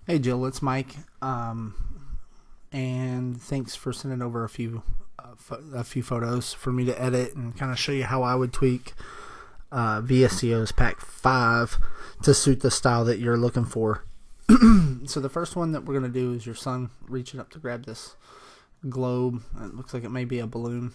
Hey Jill, it's Mike, and thanks for sending over a few photos for me to edit and kind of show you how I would tweak VSCO's Pack 5 to suit the style that you're looking for. So the first one that we're going to do is your son reaching up to grab this globe. It looks like it may be a balloon.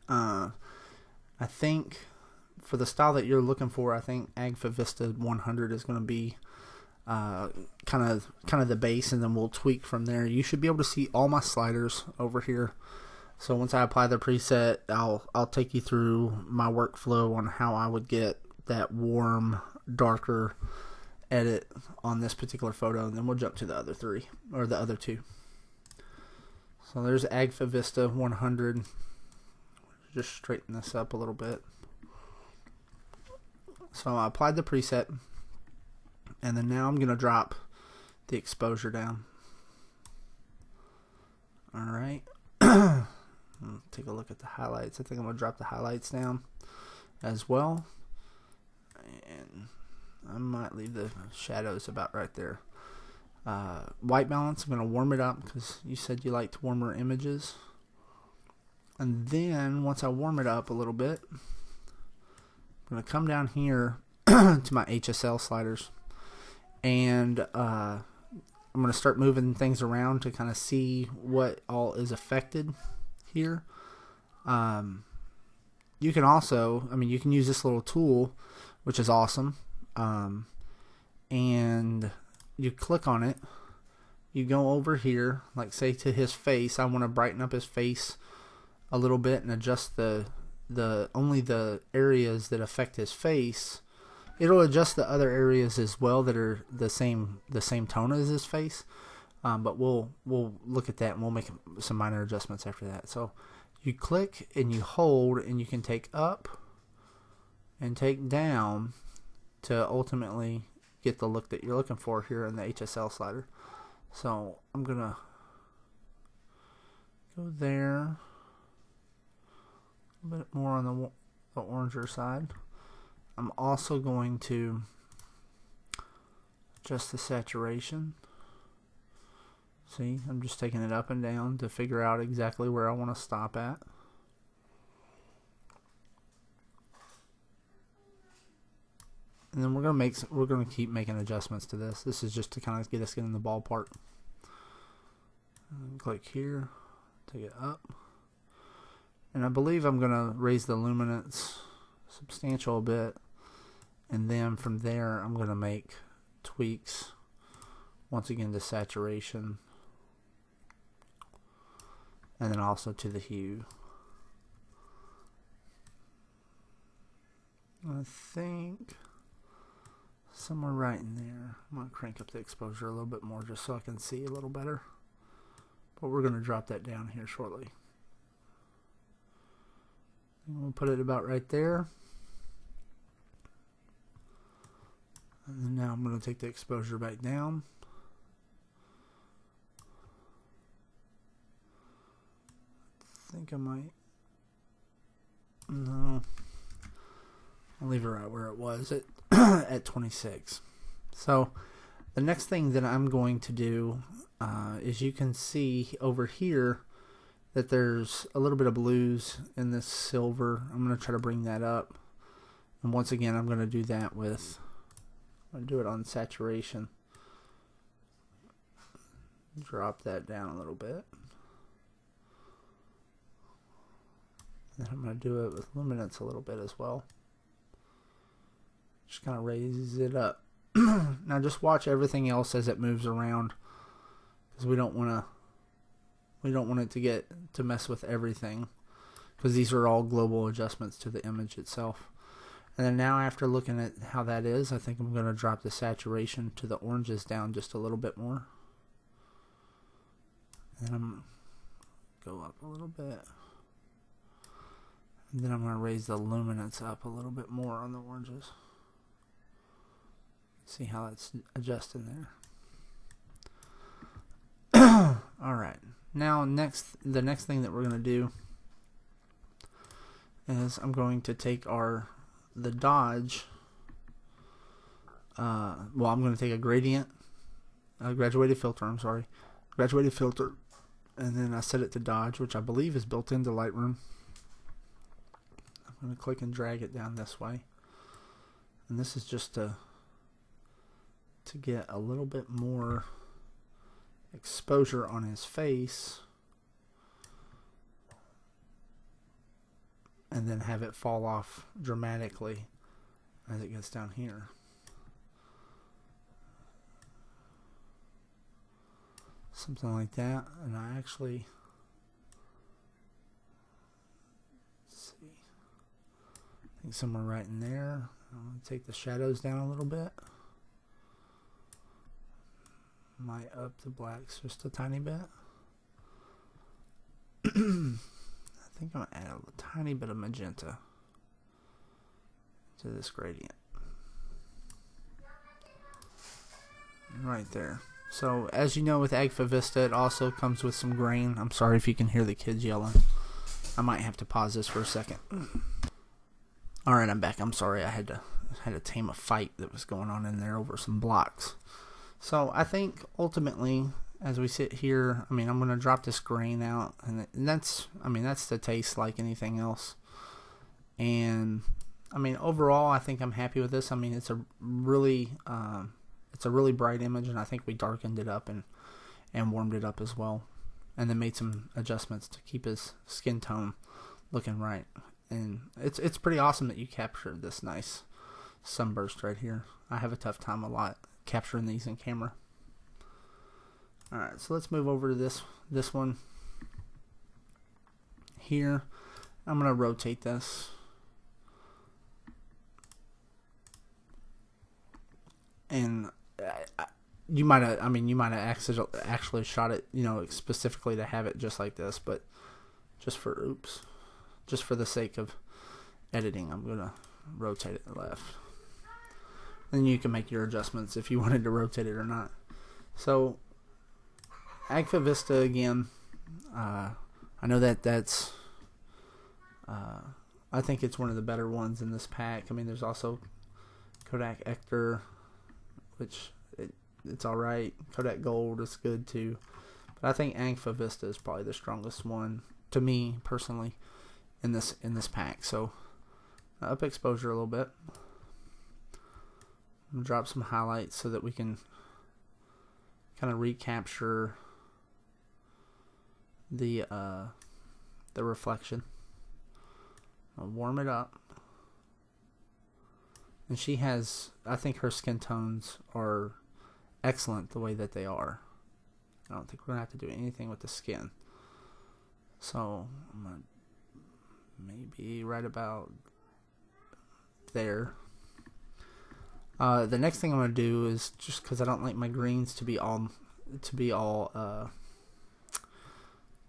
I think for the style that you're looking for, I think Agfa Vista 100 is going to be kind of the base, and then we'll tweak from there. You should be able to see all my sliders over here. So once I apply the preset, I'll take you through my workflow on how I would get that warm, darker edit on this particular photo, and then we'll jump to the other three, or the other two. So there's Agfa Vista 100. Just straighten this up a little bit. So I applied the preset, and then now I'm going to drop the exposure down. Alright. Take a look at the highlights. I think I'm going to drop the highlights down as well. And I might leave the shadows about right there. White balance, I'm going to warm it up because you said you liked warmer images. And then once I warm it up a little bit, I'm going to come down here to my HSL sliders. And I'm going to start moving things around to kind of see what all is affected here. You can also, you can use this little tool, which is awesome. And you click on it. You go over here, like say to his face. I want to brighten up his face a little bit and adjust only the areas that affect his face. It'll adjust the other areas as well that are the same tone as his face, but we'll look at that and we'll make some minor adjustments after that. So you click and you hold, and you can take up and take down to ultimately get the look that you're looking for here in the HSL slider. So I'm gonna go there, a bit more on the oranger side. I'm also going to adjust the saturation. See, I'm just taking it up and down to figure out exactly where I want to stop at. And then we're going to keep making adjustments to this. This is just to kind of get us in the ballpark. And click here, take it up. And I believe I'm going to raise the luminance substantial a bit. And then from there, I'm going to make tweaks once again to saturation, and then also to the hue. I think somewhere right in there. I'm going to crank up the exposure a little bit more just so I can see a little better. But we're going to drop that down here shortly. And we'll put it about right there. And then now I'm going to take the exposure back down. I think I might. No. I'll leave it right where it was at at 26. So the next thing that I'm going to do is, you can see over here that there's a little bit of blues in this silver. I'm going to try to bring that up. And once again, I'm going to do that with, I'm going to do it on saturation. Drop that down a little bit. And then I'm going to do it with luminance a little bit as well. Just kind of raise it up. Now just watch everything else as it moves around, because we don't want it to mess with everything, because these are all global adjustments to the image itself. And then now, after looking at how that is, I think I'm going to drop the saturation to the oranges down just a little bit more. And I'm go up a little bit. And then I'm going to raise the luminance up a little bit more on the oranges. See how that's adjusting there. Alright, now the next thing that we're going to do is, I'm going to take the dodge, I'm going to take a gradient graduated filter, I'm sorry. Graduated filter. And then I set it to Dodge, which I believe is built into Lightroom. I'm going to click and drag it down this way. And this is just to get a little bit more exposure on his face. And then have it fall off dramatically as it gets down here. Something like that. And I actually, let's see, I think somewhere right in there. I'm going to take the shadows down a little bit. Might up the blacks just a tiny bit. I think I'm going to add a tiny bit of magenta to this gradient. Right there. So, as you know, with Agfa Vista, it also comes with some grain. I'm sorry if you can hear the kids yelling. I might have to pause this for a second. Alright, I'm back. I'm sorry. I had to tame a fight that was going on in there over some blocks. So, I think, ultimately, as we sit here, I mean, I'm going to drop this grain out. And that's, I mean, that's the taste like anything else. And, I mean, overall, I think I'm happy with this. I mean, it's a really bright image, and I think we darkened it up and warmed it up as well, and then made some adjustments to keep his skin tone looking right. And it's pretty awesome that you captured this nice sunburst right here. I have a tough time a lot capturing these in camera. Alright, so let's move over to this one here. I'm going to rotate this. And you might have actually shot it, you know, specifically to have it just like this, but just for the sake of editing, I'm gonna rotate it left. Then you can make your adjustments if you wanted to rotate it or not. So Agfa Vista again. I know that's I think it's one of the better ones in this pack. I mean, there's also Kodak Ektar, which it's alright. Kodak Gold is good too. But I think Agfa Vista is probably the strongest one, to me personally, in this pack. So up exposure a little bit. I'm gonna drop some highlights so that we can kind of recapture the reflection. I'll warm it up. And she has, I think her skin tones are excellent the way that they are. I don't think we're going to have to do anything with the skin. So, I'm going to maybe right about there. The next thing I'm going to do is, just because I don't like my greens to be all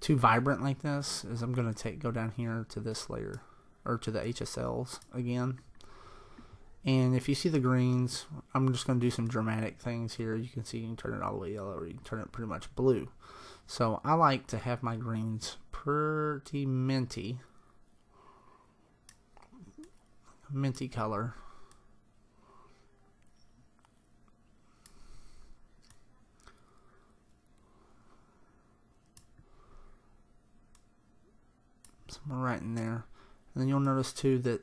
too vibrant like this, is I'm going to go down here to this layer, or to the HSLs again. And if you see the greens, I'm just going to do some dramatic things here. You can see you can turn it all the way yellow, or you can turn it pretty much blue. So I like to have my greens pretty minty color. Somewhere right in there. And then you'll notice too that,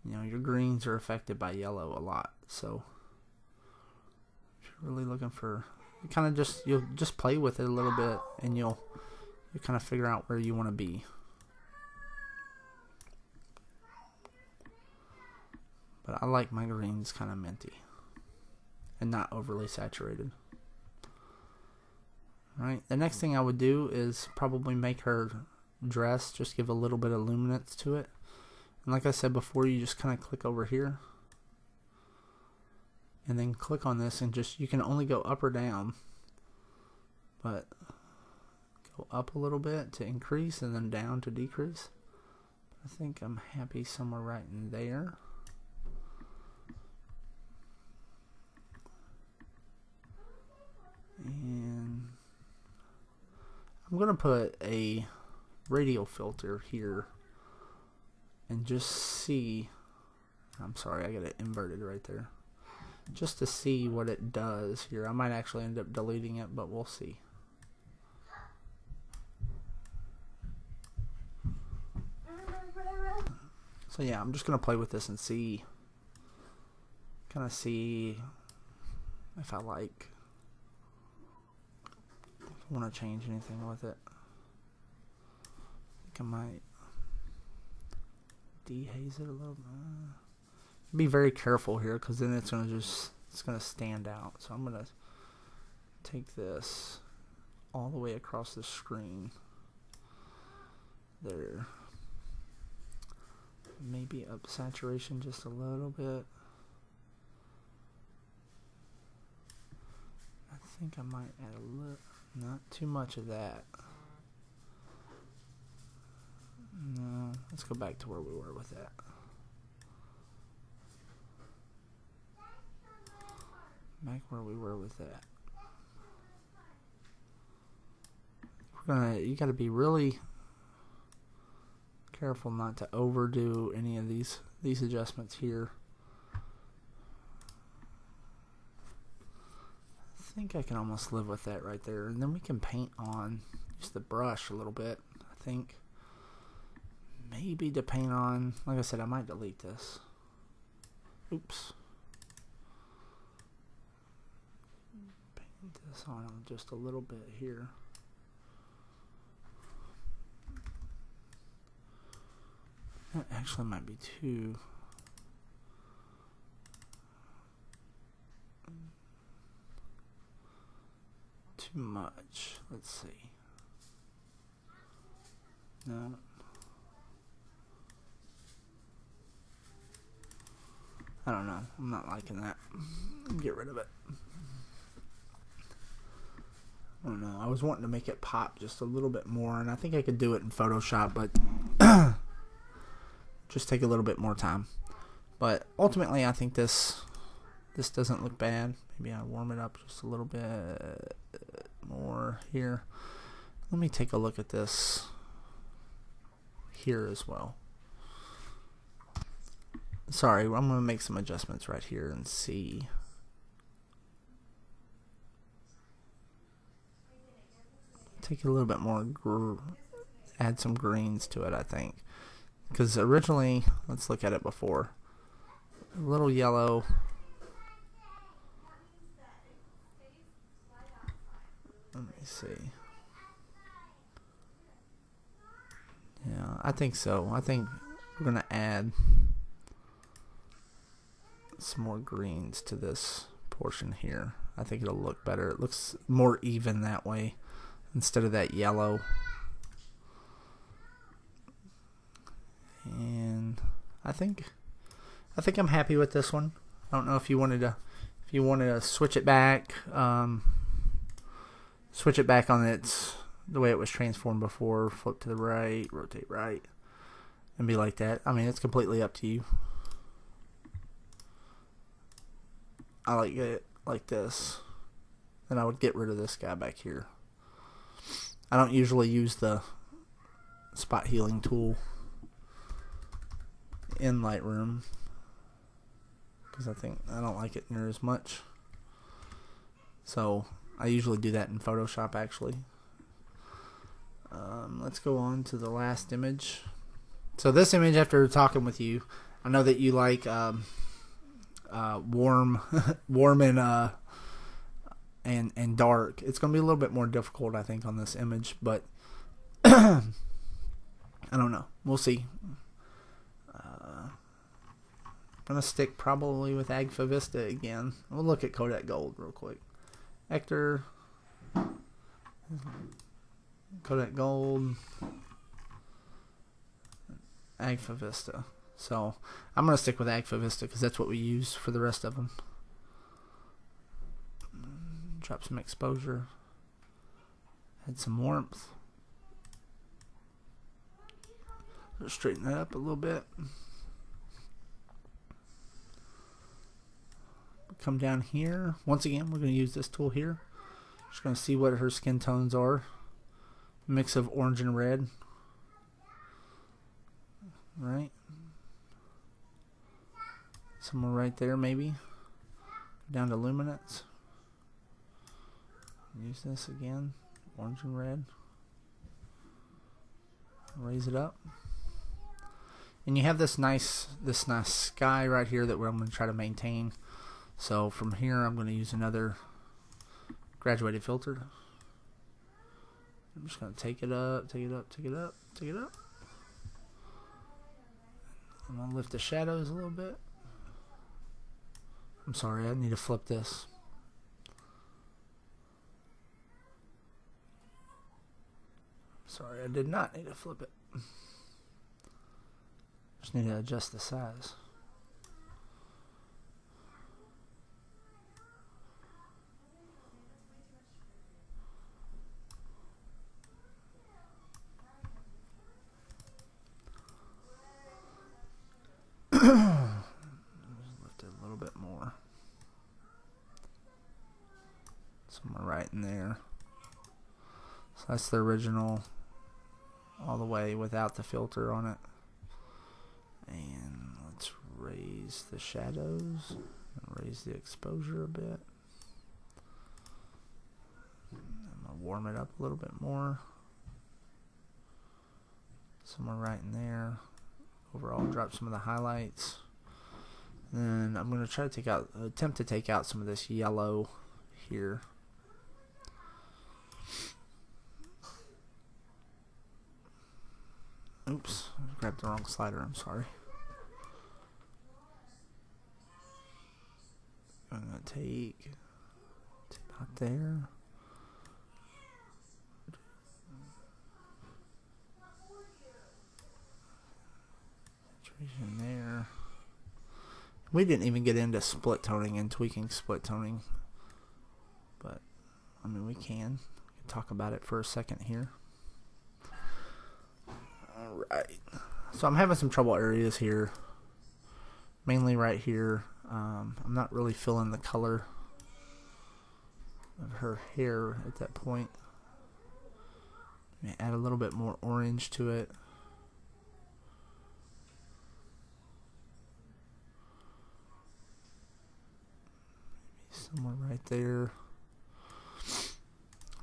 you know, your greens are affected by yellow a lot. So if you're really looking for, you'll just play with it a little bit, and you'll kind of figure out where you want to be. But I like my greens kind of minty and not overly saturated. Right. The next thing I would do is probably make her dress, just give a little bit of luminance to it. And like I said before, you just kind of click over here and then click on this, and just, you can only go up or down, but go up a little bit to increase and then down to decrease. I think I'm happy somewhere right in there. And I'm going to put a radial filter here and just see, I'm sorry, I got it inverted right there. just to see what it does here. I might actually end up deleting it, but we'll see. So yeah, I'm just gonna play with this and see, kind of see if I like, if I want to change anything with it. I think I might dehaze it a little bit. Be very careful here, because then it's gonna stand out. So I'm gonna take this all the way across the screen. There. Maybe up saturation just a little bit. I think I might add a little, not too much of that. No, let's go back to where we were with that. Back where we were with that. You gotta be really careful not to overdo any of these adjustments here. I think I can almost live with that right there, and then we can paint on just the brush a little bit. I think maybe to paint on, like I said, I might delete this. Oops. Paint this on just a little bit here. That actually might be too much. Let's see. No. I don't know. I'm not liking that. Get rid of it. I don't know. I was wanting to make it pop just a little bit more, and I think I could do it in Photoshop, but just take a little bit more time. But ultimately, I think this doesn't look bad. Maybe I warm it up just a little bit more here. Let me take a look at this here as well. Sorry, I'm going to make some adjustments right here and see. Take a little bit more, add some greens to it, I think. Because originally, let's look at it before. A little yellow. Let me see. Yeah, I think so. I think we're going to add some more greens to this portion here. I think it'll look better. It looks more even that way instead of that yellow. And I think I'm happy with this one. I don't know if you wanted to switch it back on the way it was transformed before, flip to the right, rotate right, and be like that. I mean, it's completely up to you. I like it like this. Then I would get rid of this guy back here. I don't usually use the spot healing tool in Lightroom because I don't like it near as much. So I usually do that in Photoshop actually. Let's go on to the last image. So this image, after talking with you, I know that you like warm and dark. It's going to be a little bit more difficult, I think, on this image, but I don't know. We'll see. I'm going to stick probably with Agfa Vista again. We'll look at Kodak Gold real quick. Hector, Kodak Gold, Agfa Vista. So I'm going to stick with Agfa Vista because that's what we use for the rest of them. Drop some exposure. Add some warmth. Straighten that up a little bit. Come down here. Once again, we're going to use this tool here. Just going to see what her skin tones are. Mix of orange and red. Right. Somewhere right there, maybe. down to luminance. Use this again, orange and red. Raise it up. And you have this nice sky right here that I'm going to try to maintain. So from here I'm going to use another graduated filter. I'm just going to take it up, take it up, take it up, take it up. I'm going to lift the shadows a little bit. I'm sorry, I need to flip this. Sorry, I did not need to flip it. Just need to adjust the size. Lift it a little bit more. Somewhere right in there. So that's the original all the way without the filter on it. And let's raise the shadows and raise the exposure a bit. I'm going to warm it up a little bit more. Somewhere right in there. Overall, drop some of the highlights. Then I'm going to try to attempt to take out some of this yellow here. Oops, I grabbed the wrong slider, I'm sorry. I'm going to take about there. Saturation there. We didn't even get into split toning and tweaking split toning. But, I mean, we can talk about it for a second here. Alright, so I'm having some trouble areas here, mainly right here. I'm not really feeling the color of her hair at that point. Add a little bit more orange to it. Maybe somewhere right there.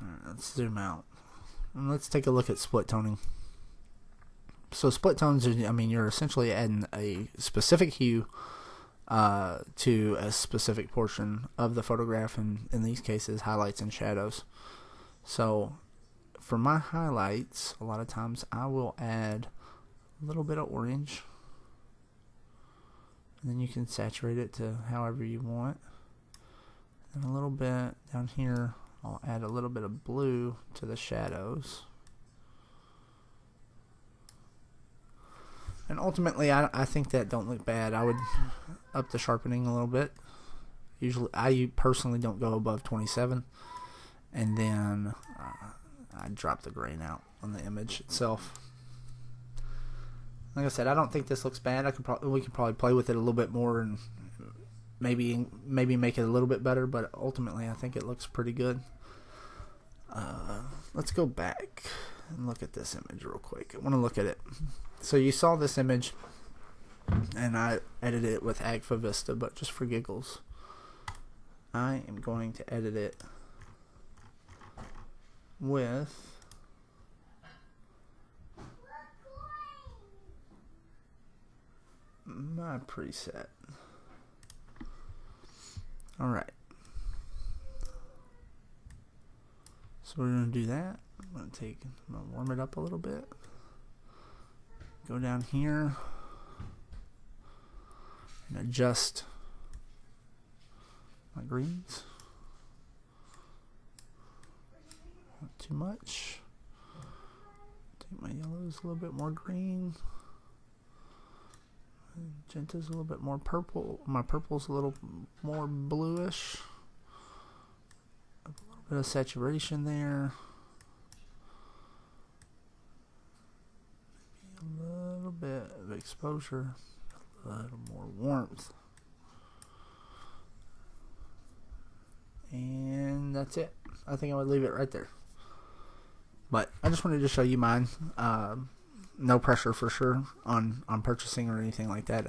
Alright, let's zoom out. And let's take a look at split toning. So split tones, I mean, you're essentially adding a specific hue to a specific portion of the photograph, and in these cases, highlights and shadows. So for my highlights, a lot of times I will add a little bit of orange, and then you can saturate it to however you want. And a little bit down here, I'll add a little bit of blue to the shadows. And ultimately, I think that don't look bad. I would up the sharpening a little bit. Usually, I personally don't go above 27. And then I drop the grain out on the image itself. Like I said, I don't think this looks bad. We could probably play with it a little bit more and maybe make it a little bit better. But ultimately, I think it looks pretty good. Let's go back and look at this image real quick. I want to look at it. So you saw this image, and I edited it with Agfa Vista, but just for giggles, I am going to edit it with my preset. Alright. So we're going to do that. I'm going to warm it up a little bit. Go down here and adjust my greens. Not too much. Take my yellows a little bit more green. Magenta's a little bit more purple. My purple's a little more bluish. A little bit of saturation there. Maybe a little bit of exposure. A little more warmth. And that's it. I think I would leave it right there. But I just wanted to show you mine. No pressure for sure on purchasing or anything like that.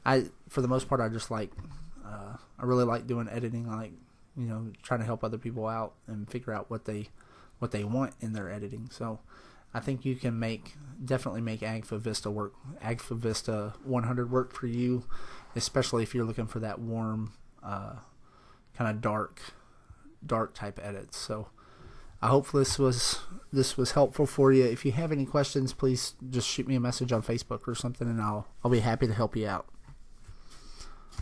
I for the most part, I just like I really like doing editing, like, you know, trying to help other people out and figure out what they want in their editing. So I think you can definitely make Agfa Vista work. Agfa Vista 100 work for you, especially if you're looking for that warm, kind of dark type edits. So I hope this was helpful for you. If you have any questions, please just shoot me a message on Facebook or something, and I'll be happy to help you out.